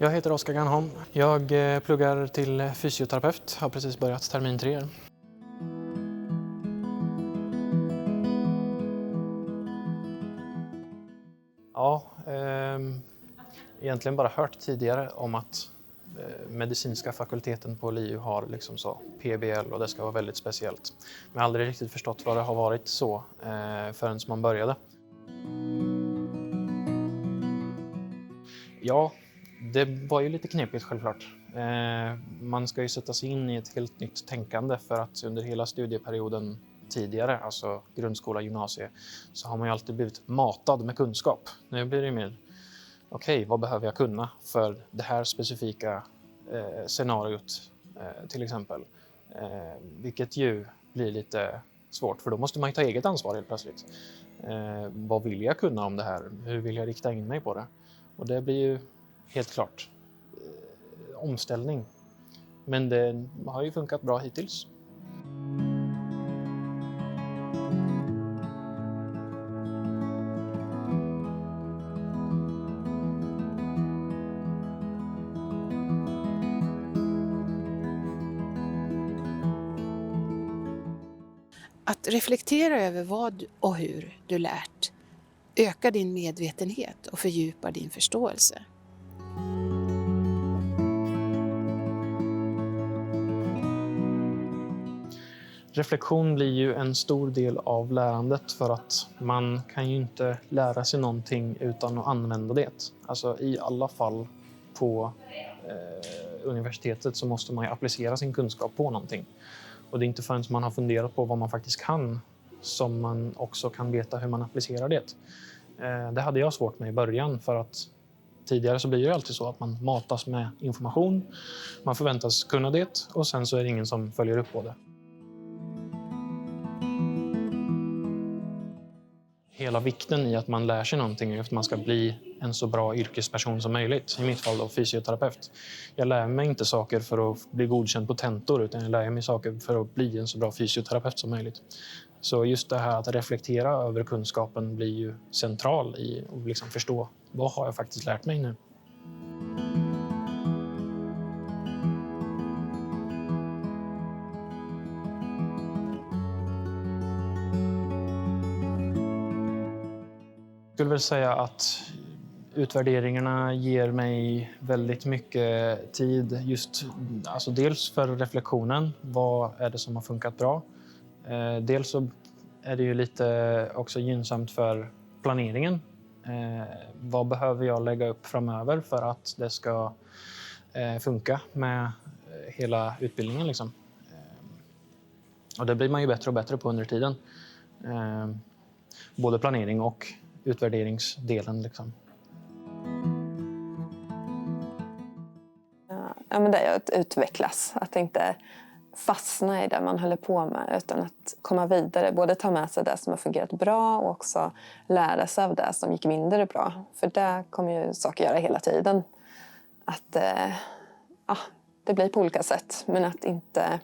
Jag heter Oskar Granholm. Jag pluggar till fysioterapeut, har precis börjat termin 3. Ja, egentligen bara hört tidigare om att medicinska fakulteten på LiU har liksom så PBL och det ska vara väldigt speciellt. Men jag har aldrig riktigt förstått vad det har varit så förrän man började. Ja, det var ju lite knepigt självklart. Man ska ju sätta sig in i ett helt nytt tänkande för att under hela studieperioden tidigare, alltså grundskola, gymnasie, så har man ju alltid blivit matad med kunskap. Nu blir det mer, okej, vad behöver jag kunna för det här specifika scenariot till exempel. Vilket ju blir lite svårt, för då måste man ju ta eget ansvar helt plötsligt. Vad vill jag kunna om det här? Hur vill jag rikta in mig på det? Och det blir ju helt klart omställning. Men det har ju funkat bra hittills. Att reflektera över vad och hur du lärt ökar din medvetenhet och fördjupar din förståelse. Reflektion blir ju en stor del av lärandet för att man kan ju inte lära sig någonting utan att använda det. Alltså i alla fall på universitetet så måste man ju applicera sin kunskap på någonting. Och det är inte förrän man har funderat på vad man faktiskt kan som man också kan veta hur man applicerar det. Det hade jag svårt med i början för att tidigare så blir det alltid så att man matas med information, man förväntas kunna det och sen så är det ingen som följer upp på det. Hela vikten i att man lär sig någonting är att man ska bli en så bra yrkesperson som möjligt. I mitt fall då fysioterapeut. Jag lär mig inte saker för att bli godkänd på tentor utan jag lär mig saker för att bli en så bra fysioterapeut som möjligt. Så just det här att reflektera över kunskapen blir ju central i att liksom förstå vad har jag faktiskt lärt mig nu. Jag skulle väl säga att utvärderingarna ger mig väldigt mycket tid just alltså dels för reflektionen, vad är det som har funkat bra? Dels så är det ju lite också gynnsamt för planeringen. Vad behöver jag lägga upp framöver för att det ska funka med hela utbildningen liksom? Och det blir man ju bättre och bättre på under tiden. Både planering och utvärderingsdelen liksom. Ja, men det är att utvecklas, att inte fastna i det man håller på med utan att komma vidare, både ta med sig det som har fungerat bra och också lära sig av det som gick mindre bra, för det kommer ju saker göra hela tiden, att det blir på olika sätt, men att inte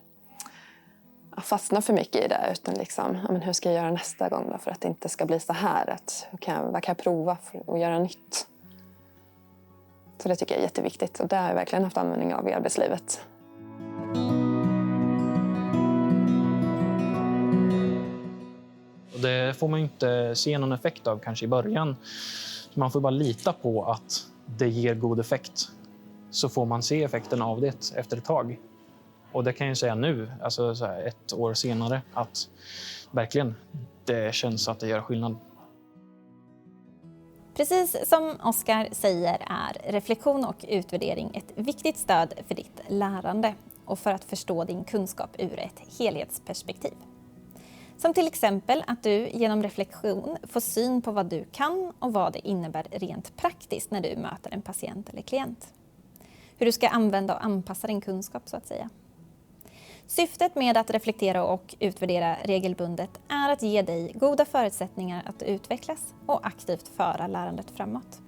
fastna för mycket i det utan liksom, men hur ska jag göra nästa gång då för att det inte ska bli så här, att vad kan jag prova för att göra nytt. Så det tycker jag är jätteviktigt och det har jag verkligen haft användning av i arbetslivet. Och det får man ju inte se någon effekt av kanske i början. Man får bara lita på att det ger god effekt. Så får man se effekten av det efter ett tag. Och det kan jag säga nu, alltså så här 1 år senare, att verkligen det känns att det gör skillnad. Precis som Oskar säger är reflektion och utvärdering ett viktigt stöd för ditt lärande och för att förstå din kunskap ur ett helhetsperspektiv. Som till exempel att du genom reflektion får syn på vad du kan och vad det innebär rent praktiskt när du möter en patient eller klient. Hur du ska använda och anpassa din kunskap så att säga. Syftet med att reflektera och utvärdera regelbundet är att ge dig goda förutsättningar att utvecklas och aktivt föra lärandet framåt.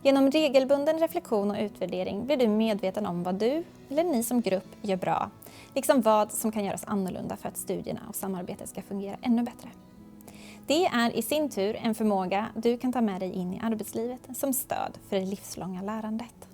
Genom regelbunden reflektion och utvärdering blir du medveten om vad du eller ni som grupp gör bra, liksom vad som kan göras annorlunda för att studierna och samarbetet ska fungera ännu bättre. Det är i sin tur en förmåga du kan ta med dig in i arbetslivet som stöd för det livslånga lärandet.